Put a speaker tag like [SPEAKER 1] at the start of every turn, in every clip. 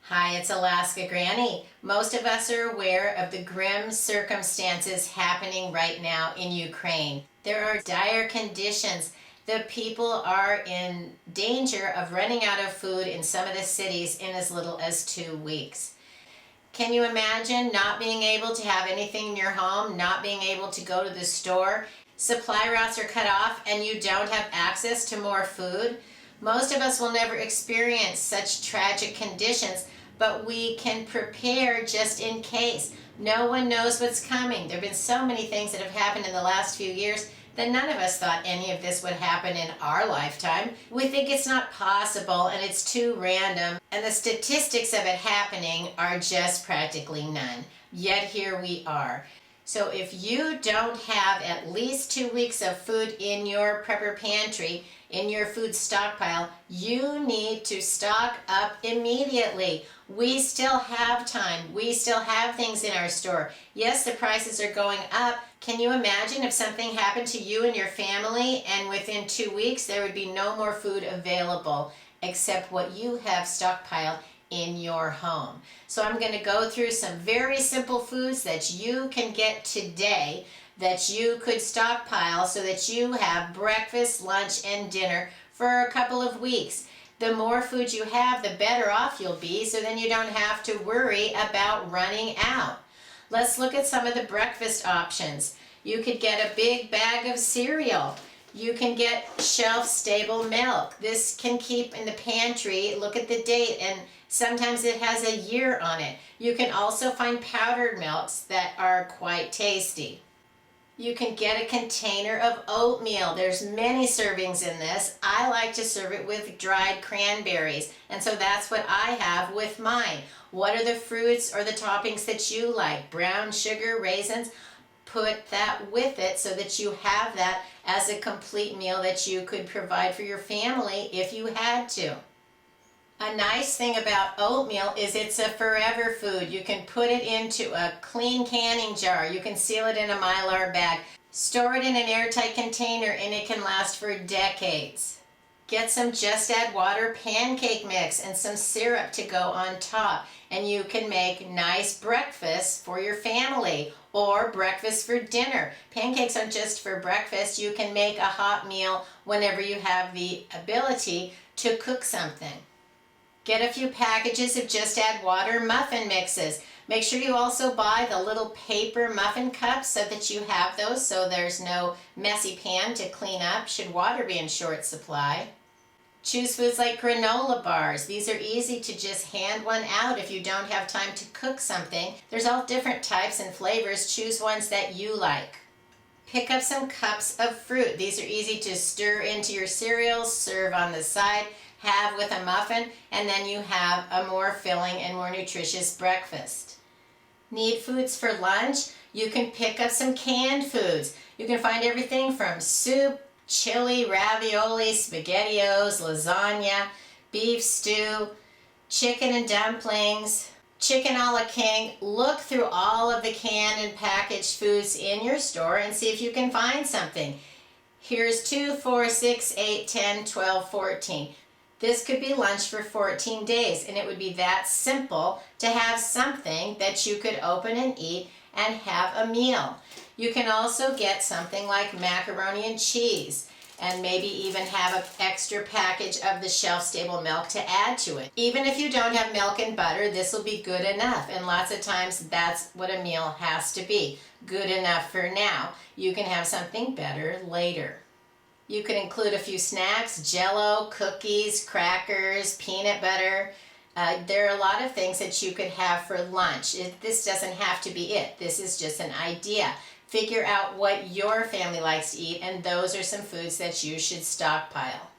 [SPEAKER 1] Hi, it's Alaska Granny. Most of us are aware of the grim circumstances happening right now in Ukraine. There are dire conditions. The people are in danger of running out of food in some of the cities in as little as 2 weeks. Can you imagine not being able to have anything in your home, not being able to go to the store? Supply routes are cut off and you don't have access to more food. Most of us will never experience such tragic conditions, but we can prepare just in case. No one knows what's coming. There have been so many things that have happened in the last few years that none of us thought any of this would happen in our lifetime. We think it's not possible and it's too random, and the statistics of it happening are just practically none. Yet here we are. So if you don't have at least 2 weeks of food in your prepper pantry, in your food stockpile, you need to stock up immediately. We still have time. We still have things in our store. Yes, the prices are going up. Can you imagine if something happened to you and your family and within 2 weeks there would be no more food available except what you have stockpiled in your home? So I'm going to go through some very simple foods that you can get today that you could stockpile so that you have breakfast, lunch, and dinner for a couple of weeks. The more food you have, the better off you'll be, so then you don't have to worry about running out. Let's look at some of the breakfast options. You could get a big bag of cereal. You can get shelf-stable milk. This can keep in the pantry. Look at the date, and sometimes it has a year on it. You can also find powdered milks that are quite tasty. You can get a container of oatmeal. There's many servings in this. I like to serve it with dried cranberries, and so that's what I have with mine. What are the fruits or the toppings that you like? Brown sugar, raisins? Put that with it so that you have that as a complete meal that you could provide for your family if you had to. A nice thing about oatmeal is it's a forever food. You can put it into a clean canning jar. You can seal it in a Mylar bag. Store it in an airtight container and it can last for decades. Get some Just Add Water pancake mix and some syrup to go on top, and you can make nice breakfast for your family or breakfast for dinner. Pancakes aren't just for breakfast. You can make a hot meal whenever you have the ability to cook something. Get a few packages of Just Add Water muffin mixes. Make sure you also buy the little paper muffin cups so that you have those so there's no messy pan to clean up should water be in short supply. Choose foods like granola bars. These are easy to just hand one out if you don't have time to cook something. There's all different types and flavors. Choose ones that you like. Pick up some cups of fruit. These are easy to stir into your cereals, serve on the side, have with a muffin, and then you have a more filling and more nutritious breakfast. Need foods for lunch? You can pick up some canned foods. You can find everything from soup, chili, ravioli, SpaghettiOs, lasagna, beef stew, chicken and dumplings, chicken a la king. Look through all of the canned and packaged foods in your store and see if you can find something. Here's 2, 4, 6, 8, 10, 12, 14. This could be lunch for 14 days, and it would be that simple to have something that you could open and eat and have a meal. You can also get something like macaroni and cheese, and maybe even have an extra package of the shelf-stable milk to add to it. Even if you don't have milk and butter, this will be good enough, and lots of times that's what a meal has to be. Good enough for now. You can have something better later. You could include a few snacks, Jell-O, cookies, crackers, peanut butter. There are a lot of things that you could have for lunch. This doesn't have to be it. This is just an idea. Figure out what your family likes to eat, and those are some foods that you should stockpile.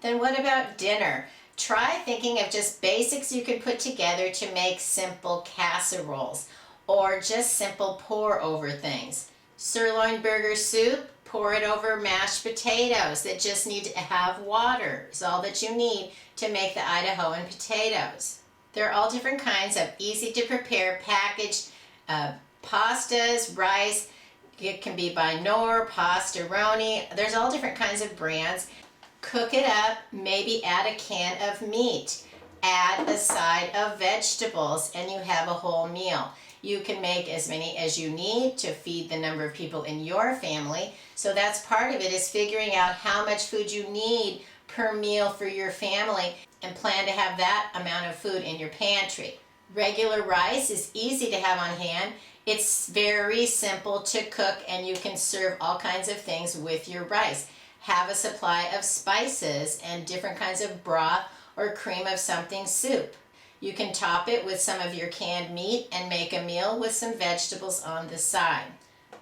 [SPEAKER 1] Then what about dinner? Try thinking of just basics you can put together to make simple casseroles or just simple pour-over things. Sirloin burger soup. Pour it over mashed potatoes that just need to have water. It's all that you need to make the Idahoan potatoes. There are all different kinds of easy to prepare packaged pastas, rice. It can be by Knorr, Pastaroni. There's all different kinds of brands. Cook it up, maybe add a can of meat. add a side of vegetables, and you have a whole meal. You can make as many as you need to feed the number of people in your family. So that's part of it, is figuring out how much food you need per meal for your family and plan to have that amount of food in your pantry. Regular rice is easy to have on hand. It's very simple to cook, and you can serve all kinds of things with your rice. Have a supply of spices and different kinds of broth or cream of something soup. You can top it with some of your canned meat and make a meal with some vegetables on the side.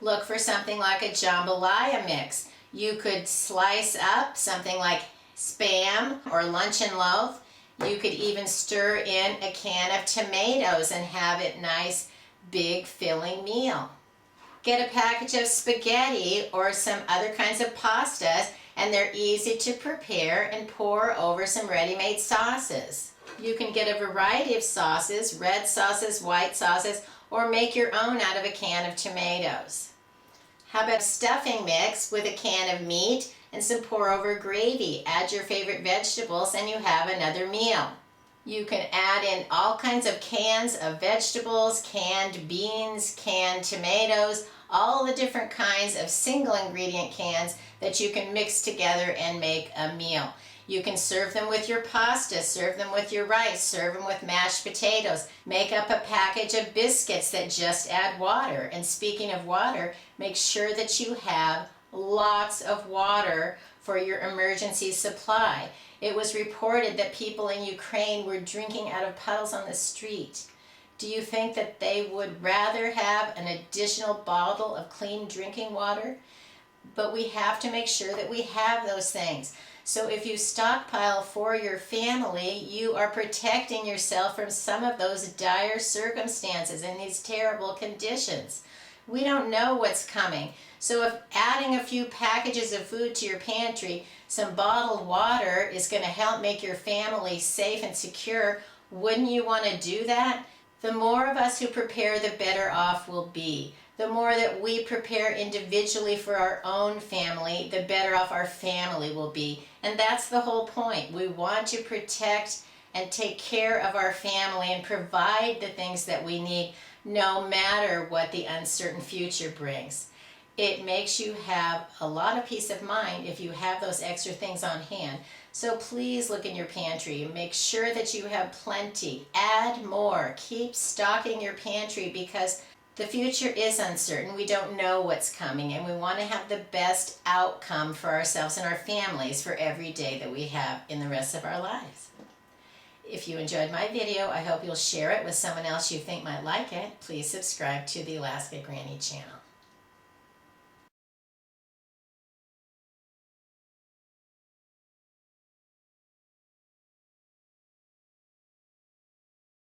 [SPEAKER 1] Look for something like a jambalaya mix. You could slice up something like Spam or luncheon loaf. You could even stir in a can of tomatoes and have it nice, big, filling meal. Get a package of spaghetti or some other kinds of pastas, and they're easy to prepare, and pour over some ready-made sauces. You can get a variety of sauces, red sauces, white sauces, or make your own out of a can of tomatoes. How about a stuffing mix with a can of meat and some pour-over gravy? Add your favorite vegetables and you have another meal. You can add in all kinds of cans of vegetables, canned beans, canned tomatoes, all the different kinds of single ingredient cans that you can mix together and make a meal. You can serve them with your pasta, serve them with your rice, serve them with mashed potatoes. Make up a package of biscuits that just add water. And speaking of water, make sure that you have lots of water for your emergency supply. It was reported that people in Ukraine were drinking out of puddles on the street. Do you think that they would rather have an additional bottle of clean drinking water? But we have to make sure that we have those things. So if you stockpile for your family, you are protecting yourself from some of those dire circumstances and these terrible conditions. We don't know what's coming. So if adding a few packages of food to your pantry, some bottled water is going to help make your family safe and secure, wouldn't you want to do that? The more of us who prepare, the better off we'll be. The more that we prepare individually for our own family, the better off our family will be. And that's the whole point. We want to protect and take care of our family and provide the things that we need, no matter what the uncertain future brings. It makes you have a lot of peace of mind if you have those extra things on hand. So please look in your pantry and make sure that you have plenty. Add more. Keep stocking your pantry, because the future is uncertain. We don't know what's coming, and we want to have the best outcome for ourselves and our families for every day that we have in the rest of our lives. If you enjoyed my video, I hope you'll share it with someone else you think might like it. Please subscribe to the Alaska Granny channel.